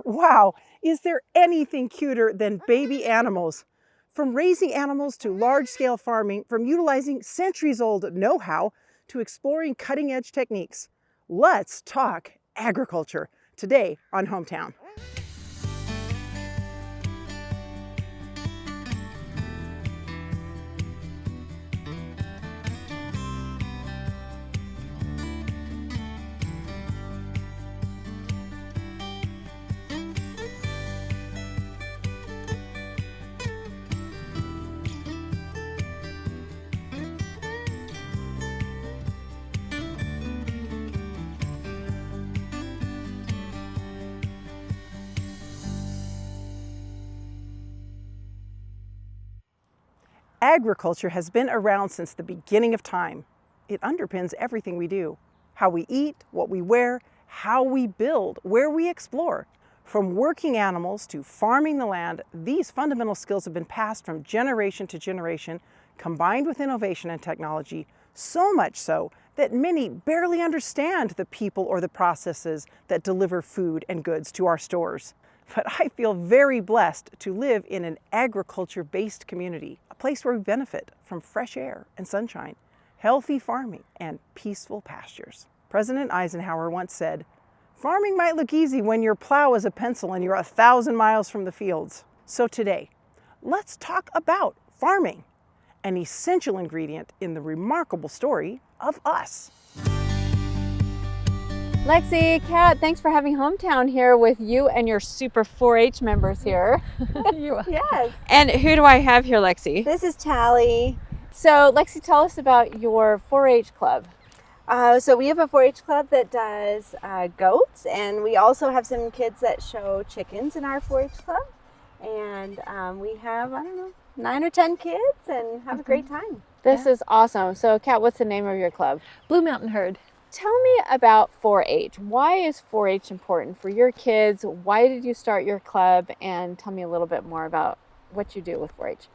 Wow, is there anything cuter than baby animals? From raising animals to large-scale farming, from utilizing centuries-old know-how to exploring cutting-edge techniques. Let's talk agriculture today on Hometown. Agriculture has been around since the beginning of time. It underpins everything we do. How we eat, what we wear, how we build, where we explore. From working animals to farming the land, these fundamental skills have been passed from generation to generation, combined with innovation and technology, so much so that many barely understand the people or the processes that deliver food and goods to our stores. But I feel very blessed to live in an agriculture-based community, a place where we benefit from fresh air and sunshine, healthy farming, and peaceful pastures. President Eisenhower once said, "Farming might look easy when your plow is a pencil and you're 1,000 miles from the fields." So today, let's talk about farming, an essential ingredient in the remarkable story of us. Lexi, Kat, thanks for having Hometown here with you and your super 4-H members here. Yes. And who do I have here, Lexi? This is Tally. So, Lexi, tell us about your 4-H club. So we have a 4-H club that does goats, and we also have some kids that show chickens in our 4-H club. And we have, 9 or 10 kids and have a great time. This is awesome. So, Kat, what's the name of your club? Blue Mountain Herd. Tell me about 4-H. Why is 4-H important for your kids? Why did you start your club? And tell me a little bit more about what you do with 4-H.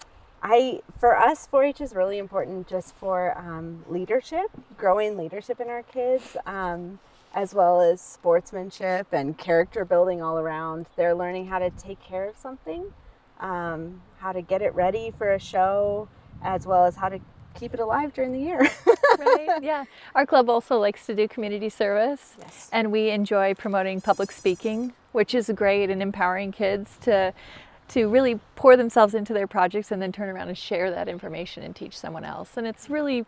For us, 4-H is really important just for leadership, growing leadership in our kids, as well as sportsmanship and character building all around. They're learning how to take care of something, how to get it ready for a show, as well as how to keep it alive during the year. Right, yeah. Our club also likes to do community service. Yes. And we enjoy promoting public speaking, which is great, and empowering kids to really pour themselves into their projects and then turn around and share that information and teach someone else. And it's really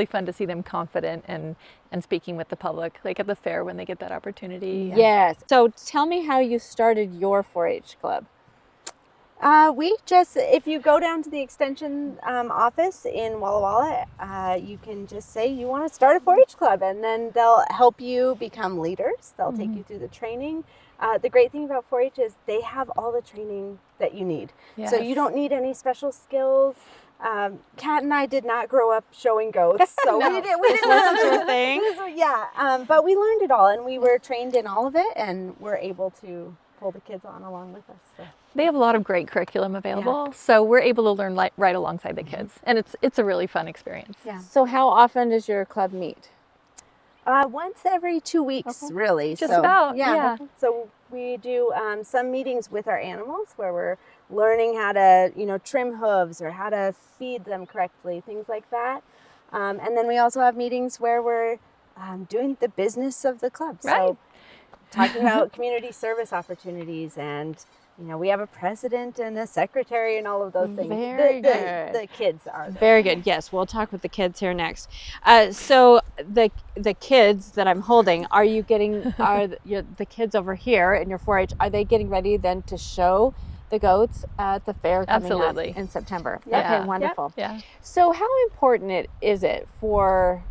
fun to see them confident and speaking with the public, like at the fair when they get that opportunity. Yes. So tell me how you started your 4-H club. If you go down to the extension office in Walla Walla, you can just say you want to start a 4-H club, and then they'll help you become leaders. They'll take you through the training. The great thing about 4-H is they have all the training that you need. Yes. So you don't need any special skills. Kat and I did not grow up showing goats, so No, we didn't wasn't your thing. but we learned it all, and we were trained in all of it, and we're able to pull the kids on along with us. So. They have a lot of great curriculum available, so we're able to learn right alongside the kids, and it's a really fun experience. Yeah. So how often does your club meet? Once every 2 weeks, really. Just about, yeah. So we do some meetings with our animals where we're learning how to, trim hooves or how to feed them correctly, things like that. And then we also have meetings where we're doing the business of the club. Right. So talking about community service opportunities, and we have a president and a secretary and all of those things. Very good. The kids are there. Very good. Yes, we'll talk with the kids here next. So the kids that I'm holding, are the kids over here in your 4-H? Are they getting ready then to show the goats at the fair coming Absolutely. up in September? Yeah. Okay, wonderful. Yeah. So how important is it for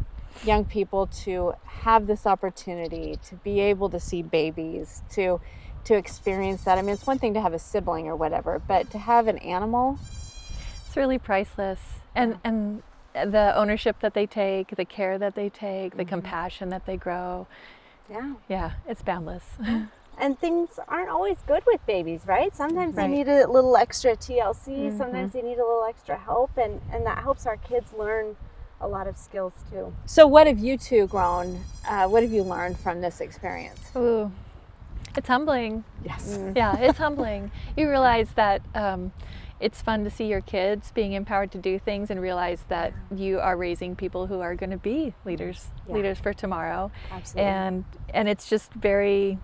young people to have this opportunity to be able to see babies, to experience that? I mean, it's one thing to have a sibling or whatever, but to have an animal, It's really priceless. And the ownership that they take, the care that they take, the compassion that they grow. Yeah. Yeah, it's boundless. And things aren't always good with babies, right? Sometimes they Right. need a little extra TLC, sometimes they need a little extra help, and that helps our kids learn a lot of skills too. So what have you two grown, what have you learned from this experience? Ooh. It's humbling. Yes. Yeah, it's humbling. You realize that it's fun to see your kids being empowered to do things and realize that you are raising people who are going to be leaders for tomorrow. Absolutely. And it's just very,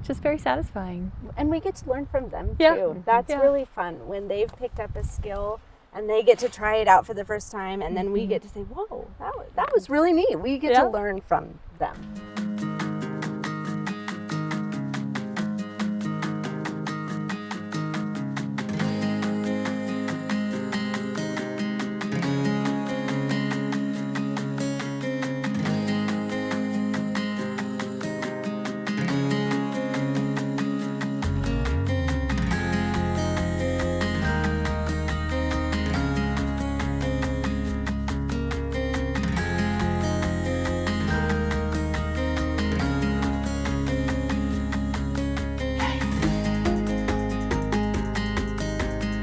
just very satisfying. And we get to learn from them Yeah. too. That's Yeah. really fun when they've picked up a skill and they get to try it out for the first time, and then we get to say, whoa, that was really neat. We get to learn from them.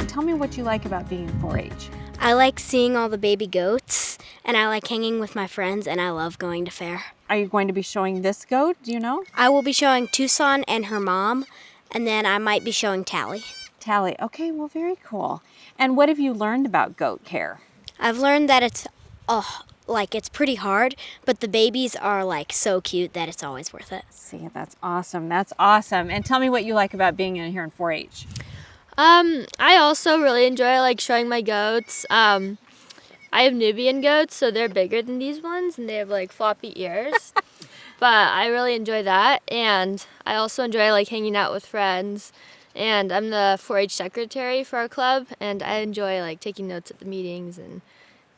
Tell me what you like about being in 4-H. I like seeing all the baby goats, and I like hanging with my friends, and I love going to fair. Are you going to be showing this goat? Do you know? I will be showing Tucson and her mom, and then I might be showing Tally. Tally. Okay, well, very cool. And what have you learned about goat care? I've learned that it's pretty hard, but the babies are like so cute that it's always worth it. See, that's awesome. That's awesome. And tell me what you like about being in here in 4-H. I also really enjoy like showing my goats. I have Nubian goats, so they're bigger than these ones, and they have like floppy ears. But I really enjoy that, and I also enjoy like hanging out with friends. And I'm the 4-H secretary for our club, and I enjoy like taking notes at the meetings, and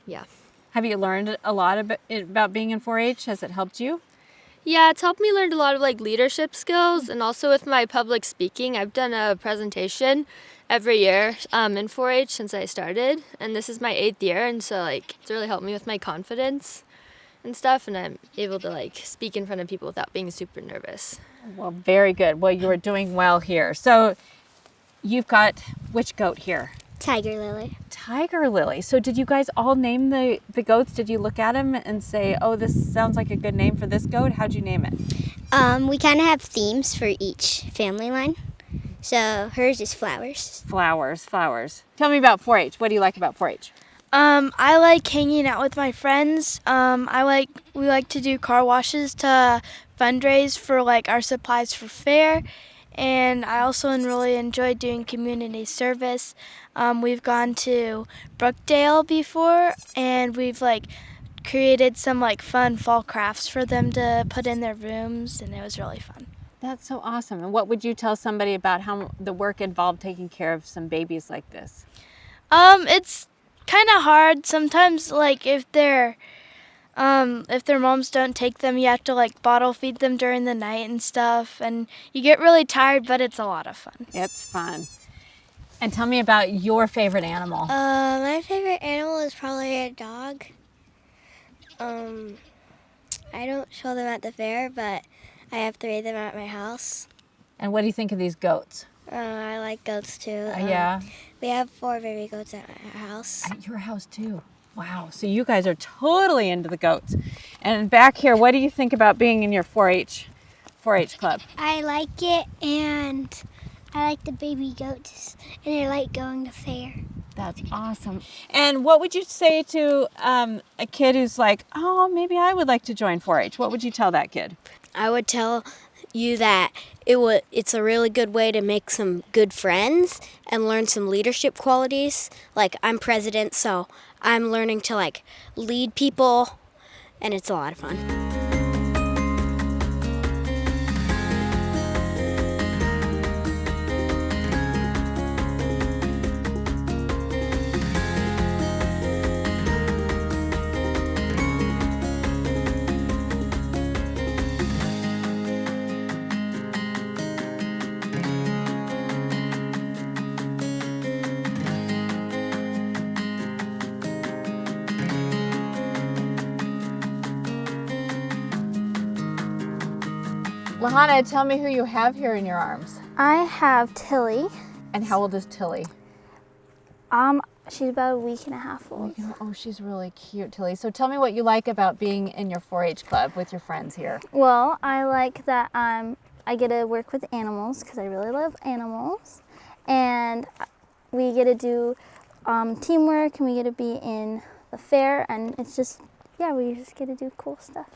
yeah. Have you learned a lot about being in 4-H? Has it helped you? Yeah, it's helped me learn a lot of like leadership skills, and also with my public speaking. I've done a presentation every year in 4-H since I started, and this is my 8th year, and so like it's really helped me with my confidence and stuff, and I'm able to like speak in front of people without being super nervous. Well, very good. Well, you are doing well here. So you've got which goat here? Tiger Lily. Tiger Lily. So did you guys all name the goats? Did you look at them and say, oh, this sounds like a good name for this goat? How'd you name it? We kind of have themes for each family line. So hers is flowers. Flowers. Tell me about 4-H. What do you like about 4-H? I like hanging out with my friends. We like to do car washes to fundraise for like our supplies for fair, and I also really enjoy doing community service. We've gone to Brookdale before, and we've like created some like fun fall crafts for them to put in their rooms, and it was really fun. That's so awesome. And what would you tell somebody about how the work involved taking care of some babies like this? It's kind of hard sometimes. Like if their moms don't take them, you have to like bottle feed them during the night and stuff, and you get really tired, but it's a lot of fun. It's fun. And tell me about your favorite animal. My favorite animal is probably a dog. I don't show them at the fair, but I have 3 of them at my house. And what do you think of these goats? I like goats too. Yeah. We have 4 baby goats at our house. At your house too. Wow. So you guys are totally into the goats. And back here, what do you think about being in your 4-H club? I like it, and I like the baby goats, and I like going to fair. That's awesome. And what would you say to a kid who's like, oh, maybe I would like to join 4-H? What would you tell that kid? I would tell you that it's a really good way to make some good friends and learn some leadership qualities. Like, I'm president, so I'm learning to like lead people, and it's a lot of fun. Lahana, tell me who you have here in your arms. I have Tilly. And how old is Tilly? She's about a week and a half old. Oh, she's really cute, Tilly. So tell me what you like about being in your 4-H club with your friends here. Well, I like that I'm I get to work with animals because I really love animals. And we get to do teamwork, and we get to be in the fair, and it's just, yeah, we just get to do cool stuff.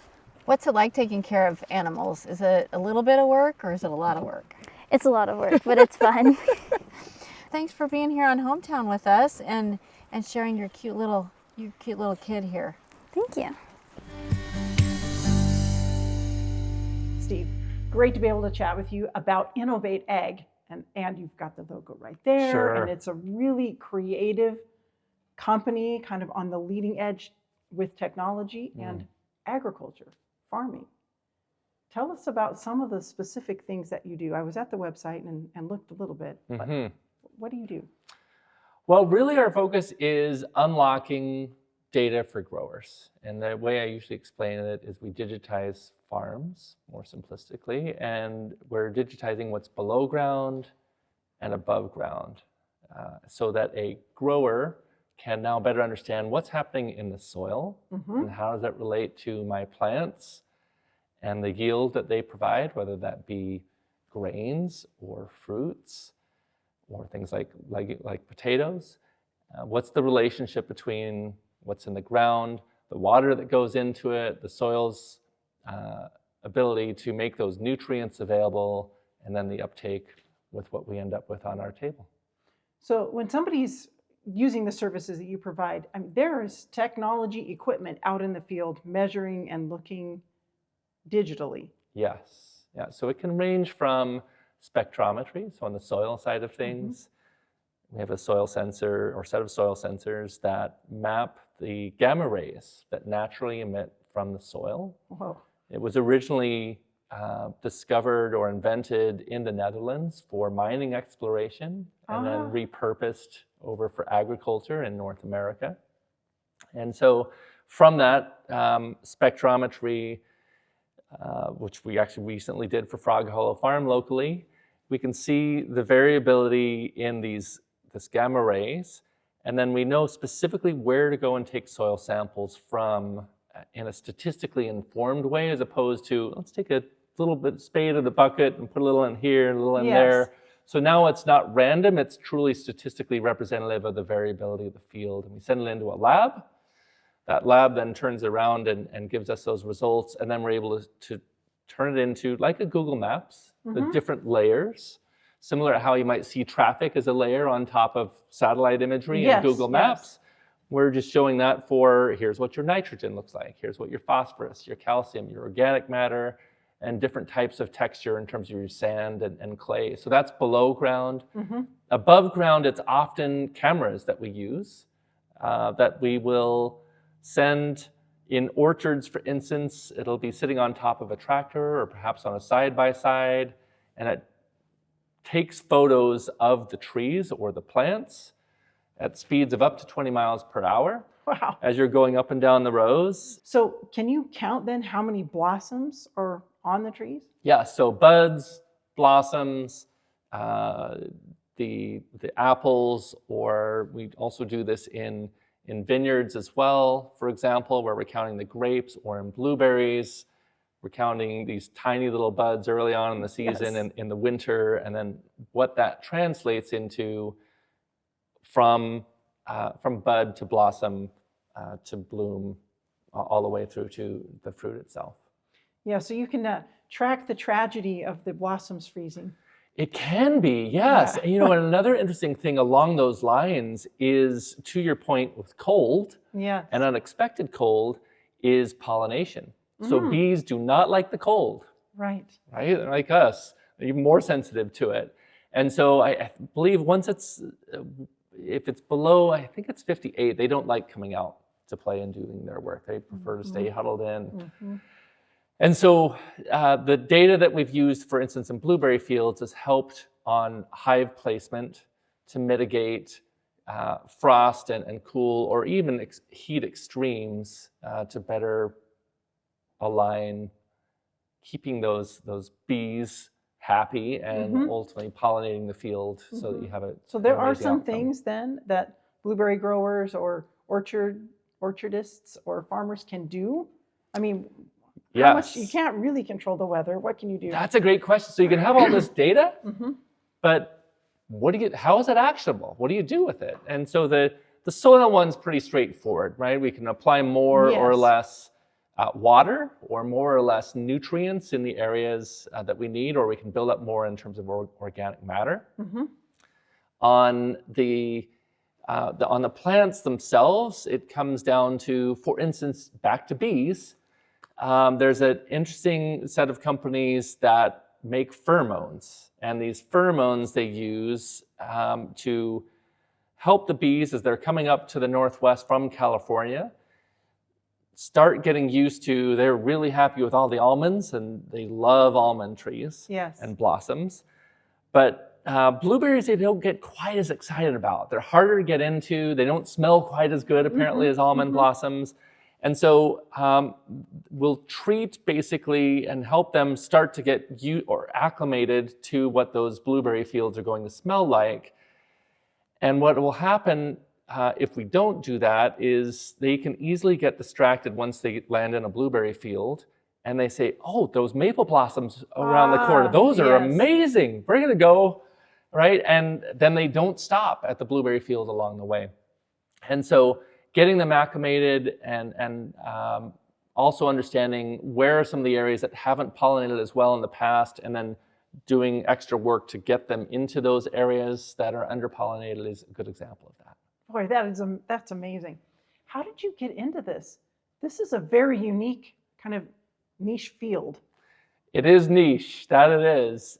What's it like taking care of animals? Is it a little bit of work or is it a lot of work? It's a lot of work, but it's fun. Thanks for being here on Hometown with us and sharing your cute little kid here. Thank you. Steve, great to be able to chat with you about Innovate Ag. And you've got the logo right there. Sure. And it's a really creative company, kind of on the leading edge with technology and agriculture, farming. Tell us about some of the specific things that you do. I was at the website and looked a little bit, but what do you do? Well, really our focus is unlocking data for growers. And the way I usually explain it is we digitize farms, more simplistically, and we're digitizing what's below ground and above ground so that a grower can now better understand what's happening in the soil and how does that relate to my plants and the yield that they provide, whether that be grains or fruits or things like potatoes. What's the relationship between what's in the ground, the water that goes into it, the soil's ability to make those nutrients available, and then the uptake with what we end up with on our table. So when somebody's using the services that you provide, I mean, there is technology equipment out in the field measuring and looking digitally. Yes, yeah. So it can range from spectrometry, so on the soil side of things, we have a soil sensor or set of soil sensors that map the gamma rays that naturally emit from the soil. Whoa. It was originally discovered or invented in the Netherlands for mining exploration and then repurposed over for agriculture in North America. And so from that spectrometry, which we actually recently did for Frog Hollow Farm locally, we can see the variability in this gamma rays, and then we know specifically where to go and take soil samples from in a statistically informed way, as opposed to, let's take a little bit spade of the bucket and put a little in here and a little in there. So now it's not random, it's truly statistically representative of the variability of the field. And we send it into a lab. That lab then turns around and gives us those results, and then we're able to turn it into, like a Google Maps, the different layers, similar to how you might see traffic as a layer on top of satellite imagery in Google Maps. We're just showing that for, here's what your nitrogen looks like, here's what your phosphorus, your calcium, your organic matter, and different types of texture in terms of your sand and clay. So that's below ground. Above ground, it's often cameras that we use, that we will send in orchards, for instance. It'll be sitting on top of a tractor or perhaps on a side-by-side, and it takes photos of the trees or the plants at speeds of up to 20 miles per hour. Wow. As you're going up and down the rows. So can you count then how many blossoms are on the trees? Yeah, so buds, blossoms, the apples, or we also do this in vineyards as well, for example, where we're counting the grapes, or in blueberries. We're counting these tiny little buds early on in the season and in the winter, and then what that translates into from bud to blossom to bloom, all the way through to the fruit itself. Yeah, so you can track the tragedy of the blossoms freezing. It can be, yes. Yeah. And another interesting thing along those lines is, to your point with cold, and unexpected cold, is pollination. So bees do not like the cold. Right? They're like us, they're even more sensitive to it. And so I believe once if it's below, I think it's 58, they don't like coming out to play and doing their work. They prefer to stay huddled in. And so the data that we've used, for instance, in blueberry fields has helped on hive placement to mitigate frost and cool, or even heat extremes, to better align keeping those bees happy and ultimately pollinating the field so that you have it. So there are some things then that blueberry growers or orchardists or farmers can do. I mean, How much, Yes. you can't really control the weather. What can you do? That's a great question. So you can have all this data, Mm-hmm. but how is it actionable? What do you do with it? And so the soil one's pretty straightforward, right? We can apply more or Yes. less water or more or less nutrients in the areas that we need, or we can build up more in terms of organic matter. Mm-hmm. On the plants themselves, it comes down to, for instance, back to bees. There's an interesting set of companies that make pheromones, and these pheromones they use to help the bees as they're coming up to the Northwest from California start getting used to, they're really happy with all the almonds, and they love almond trees Yes. and blossoms. But blueberries, they don't get quite as excited about. They're harder to get into. They don't smell quite as good, apparently, as almond blossoms. And so we'll treat basically and help them start to get acclimated to what those blueberry fields are going to smell like. And what will happen if we don't do that is they can easily get distracted once they land in a blueberry field, and they say, oh, those maple blossoms around the corner, those are amazing. We're going to go, right? And then they don't stop at the blueberry field along the way. And so getting them acclimated and also understanding where are some of the areas that haven't pollinated as well in the past, and then doing extra work to get them into those areas that are underpollinated is a good example of that. Boy, that's amazing. How did you get into this? This is a very unique kind of niche field. It is niche, that it is.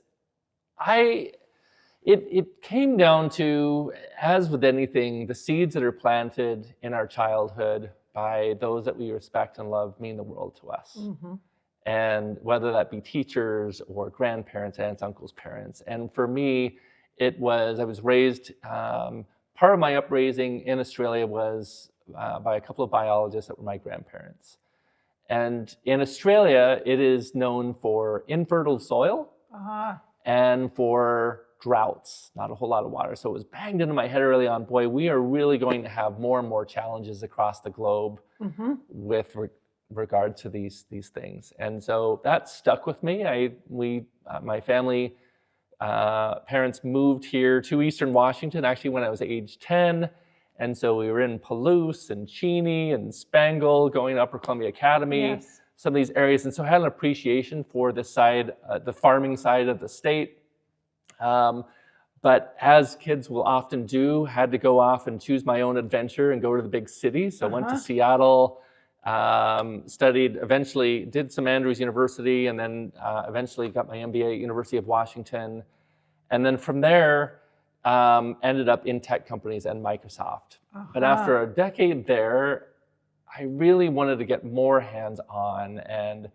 It came down to, as with anything, the seeds that are planted in our childhood by those that we respect and love mean the world to us. Mm-hmm. And whether that be teachers or grandparents, aunts, uncles, parents. And for me, I was raised, part of my upraising in Australia was by a couple of biologists that were my grandparents. And in Australia, it is known for infertile soil and for droughts, not a whole lot of water. So it was banged into my head early on, boy, we are really going to have more and more challenges across the globe with regard to these things. And so that stuck with me. My family, parents moved here to Eastern Washington, actually when I was age 10. And so we were in Palouse and Cheney and Spangle, going to Upper Columbia Academy, some of these areas. And so I had an appreciation for this side, the farming side of the state. But as kids will often do, had to go off and choose my own adventure and go to the big cities. So I went to Seattle, studied, eventually did some Andrews University, and then eventually got my MBA at University of Washington. And then from there, ended up in tech companies and Microsoft. But after a decade there, I really wanted to get more hands-on and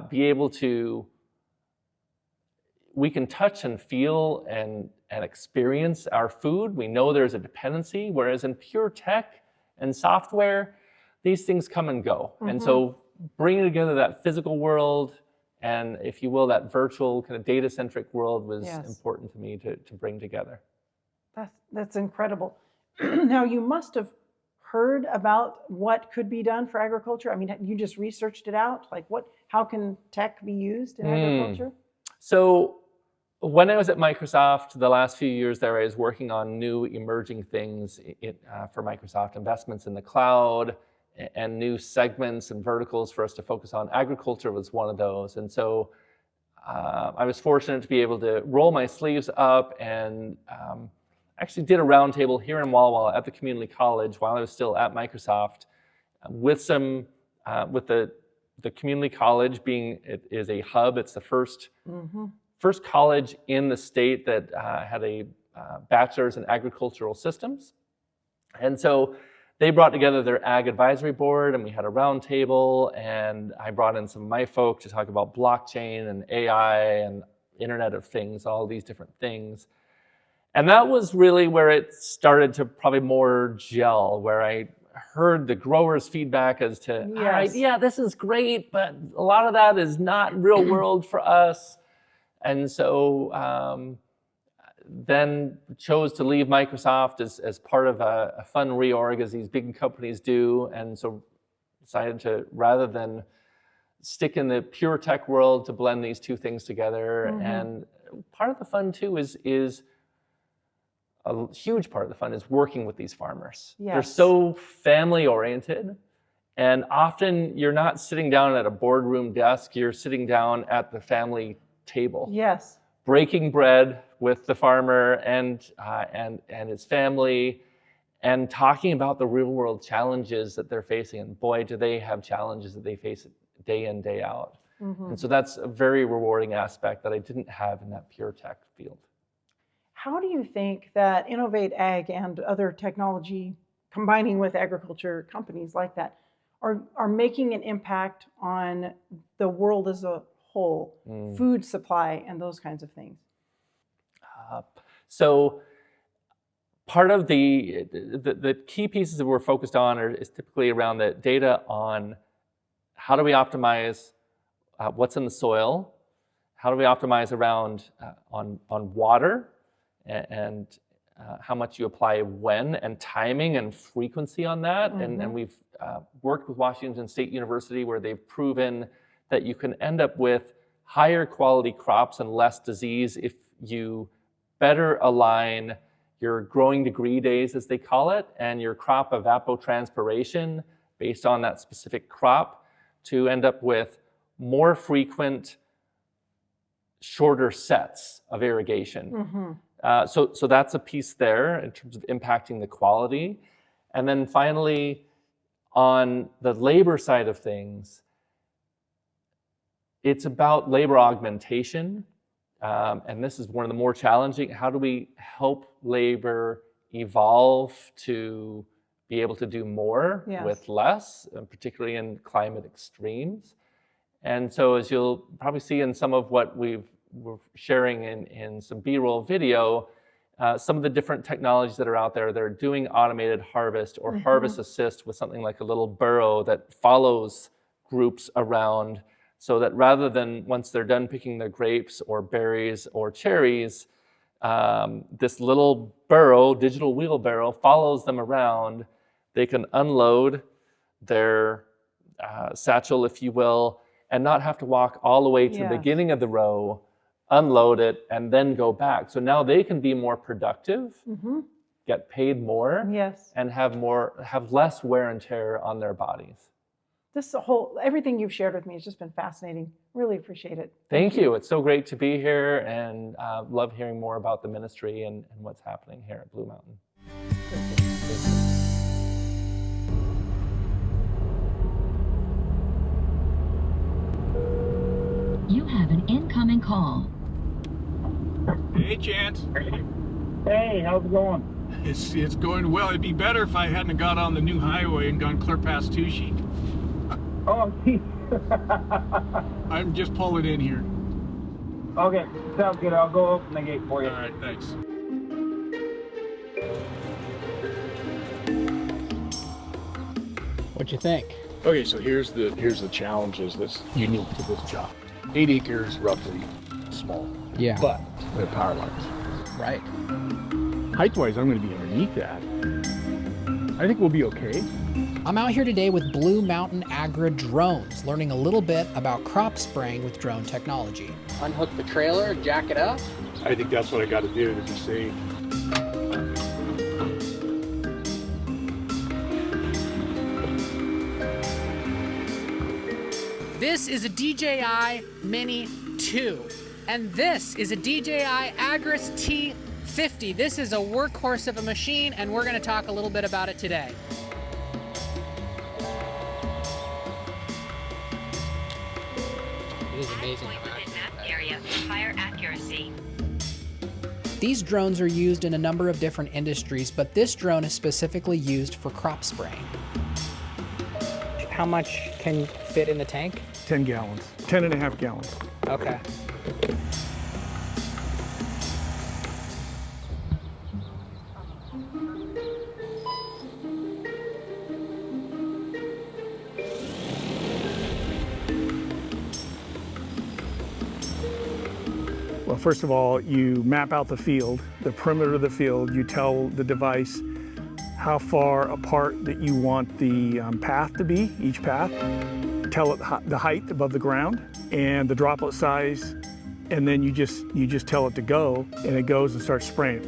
be able to, we can touch and feel and experience our food. We know there's a dependency, whereas in pure tech and software, these things come and go. And so bringing together that physical world and, if you will, that virtual kind of data-centric world was important to me to bring together. That's incredible. Now, you must have heard about what could be done for agriculture. I mean, you just researched it out? Like how can tech be used in agriculture? So when I was at Microsoft, the last few years there, I was working on new emerging things for Microsoft, investments in the cloud and new segments and verticals for us to focus on. Agriculture was one of those. And so I was fortunate to be able to roll my sleeves up and actually did a roundtable here in Walla at the community college while I was still at Microsoft with the community college being, it is a hub. It's the first college in the state that had a bachelor's in agricultural systems. And so they brought together their ag advisory board, and we had a roundtable, and I brought in some of my folk to talk about blockchain and AI and Internet of Things, all these different things. And that was really where it started to probably more gel, where I heard the growers' feedback as to, all right, yeah, this is great, but a lot of that is not real world for us. And so then chose to leave Microsoft as part of a fun reorg, as these big companies do. And so decided to, rather than stick in the pure tech world to blend these two things together. And part of the fun too is a huge part of the fun is working with these farmers. Yes. They're so family oriented, and often you're not sitting down at a boardroom desk, you're sitting down at the family table. Yes. Breaking bread with the farmer and his family, and talking about the real world challenges that they're facing. And boy, do they have challenges that they face day in, day out. And so that's a very rewarding aspect that I didn't have in that pure tech field. How do you think that Innovate Ag and other technology combining with agriculture companies like that are making an impact on the world as a whole, food supply and those kinds of things? So part of the key pieces that we're focused on is typically around the data on how do we optimize what's in the soil, how do we optimize around on water, and how much you apply when, and timing and frequency on that. And we've worked with Washington State University, where they've proven that you can end up with higher quality crops and less disease if you better align your growing degree days, as they call it, and your crop evapotranspiration based on that specific crop, to end up with more frequent, shorter sets of irrigation. So that's a piece there in terms of impacting the quality. And then finally, on the labor side of things, it's about labor augmentation. And this is one of the more challenging. How do we help labor evolve to be able to do more with less, particularly in climate extremes? And so, as you'll probably see in some of what we're sharing in some B-roll video, some of the different technologies that are out there, they're doing automated harvest or harvest assist with something like a little burrow that follows groups around, so that rather than once they're done picking their grapes or berries or cherries, this little burrow, digital wheelbarrow, follows them around. They can unload their satchel, if you will, and not have to walk all the way to the beginning of the row, unload it, and then go back. So now they can be more productive, get paid more, and have less wear and tear on their bodies. Everything you've shared with me has just been fascinating. Really appreciate it. Thank you. It's so great to be here, and love hearing more about the ministry and what's happening here at Blue Mountain. You have an incoming call. Hey, Chance. Hey, how's it going? It's going well. It'd be better if I hadn't got on the new highway and gone clear past Tushy. Oh, geez. I'm just pulling in here. Okay, sounds good. I'll go open the gate for you. All right, thanks. What'd you think? Okay, so here's the challenges that's unique to this job. 8 acres, roughly, small. Yeah. But we have power lines. Right. Height-wise, I'm going to be underneath that. I think we'll be okay. I'm out here today with Blue Mountain Agri drones, learning a little bit about crop spraying with drone technology. Unhook the trailer, jack it up. I think that's what I got to do to be safe. This is a DJI Mini 2, and this is a DJI Agris T50. This is a workhorse of a machine, and we're going to talk a little bit about it today. It is amazing. Area for higher accuracy. These drones are used in a number of different industries, but this drone is specifically used for crop spraying. How much can fit in the tank? 10 gallons. 10 and a half gallons. Okay. Well, first of all, you map out the field, the perimeter of the field. You tell the device how far apart that you want the path to be, each path. tell it the height above the ground and the droplet size, and then you just tell it to go, and it goes and starts spraying.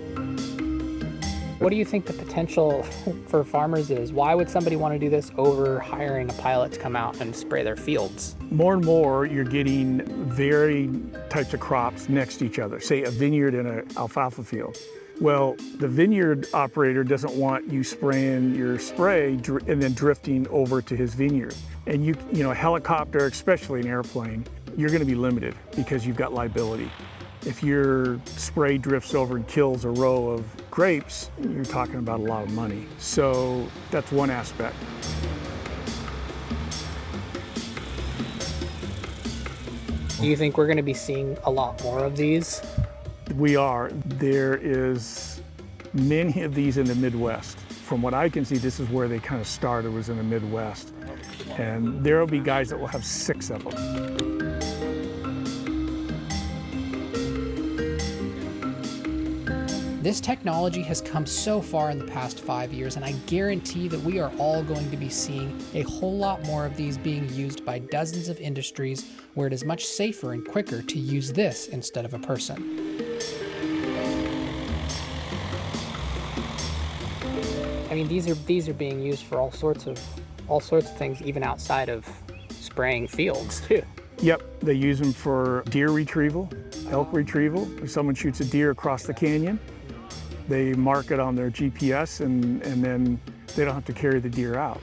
What do you think the potential for farmers is? Why would somebody want to do this over hiring a pilot to come out and spray their fields? More and more, you're getting varied types of crops next to each other, say a vineyard and an alfalfa field. Well, the vineyard operator doesn't want you spraying your spray and then drifting over to his vineyard. And you know, a helicopter, especially an airplane, you're going to be limited because you've got liability. If your spray drifts over and kills a row of grapes, you're talking about a lot of money. So that's one aspect. Do you think we're going to be seeing a lot more of these? We are. There is many of these in the Midwest. From what I can see, this is where they kind of started, was in the Midwest. And there will be guys that will have 6 of them. This technology has come so far in the past 5 years, and I guarantee that we are all going to be seeing a whole lot more of these being used by dozens of industries where it is much safer and quicker to use this instead of a person. I mean, these are being used for all sorts of things, even outside of spraying fields too. Yep, they use them for deer retrieval, elk retrieval. If someone shoots a deer across the canyon, they mark it on their GPS and then they don't have to carry the deer out.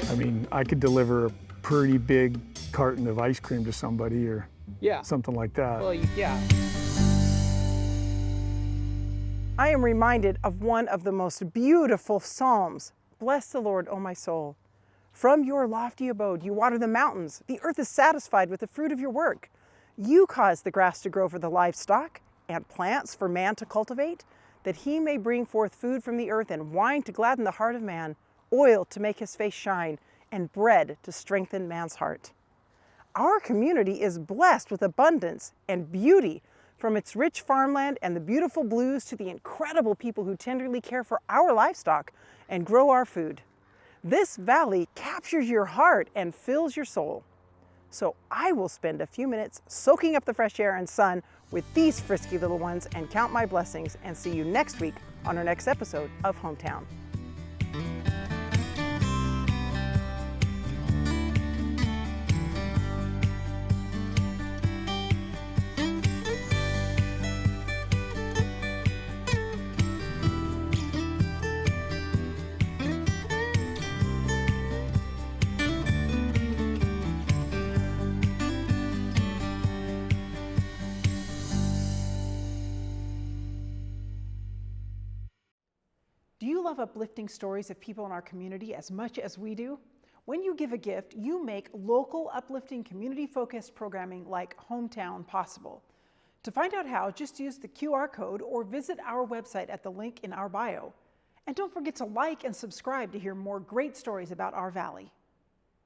I mean, I could deliver a pretty big carton of ice cream to somebody or something like that. Well, yeah. I am reminded of one of the most beautiful Psalms. Bless the Lord, O my soul. From your lofty abode, you water the mountains. The earth is satisfied with the fruit of your work. You cause the grass to grow for the livestock and plants for man to cultivate, that he may bring forth food from the earth and wine to gladden the heart of man, oil to make his face shine, and bread to strengthen man's heart. Our community is blessed with abundance and beauty, from its rich farmland and the beautiful blues to the incredible people who tenderly care for our livestock and grow our food. This valley captures your heart and fills your soul. So I will spend a few minutes soaking up the fresh air and sun with these frisky little ones and count my blessings, and see you next week on our next episode of Hometown. Do you love uplifting stories of people in our community as much as we do? When you give a gift, you make local, uplifting, community-focused programming like Hometown possible. To find out how, just use the QR code or visit our website at the link in our bio. And don't forget to like and subscribe to hear more great stories about our valley.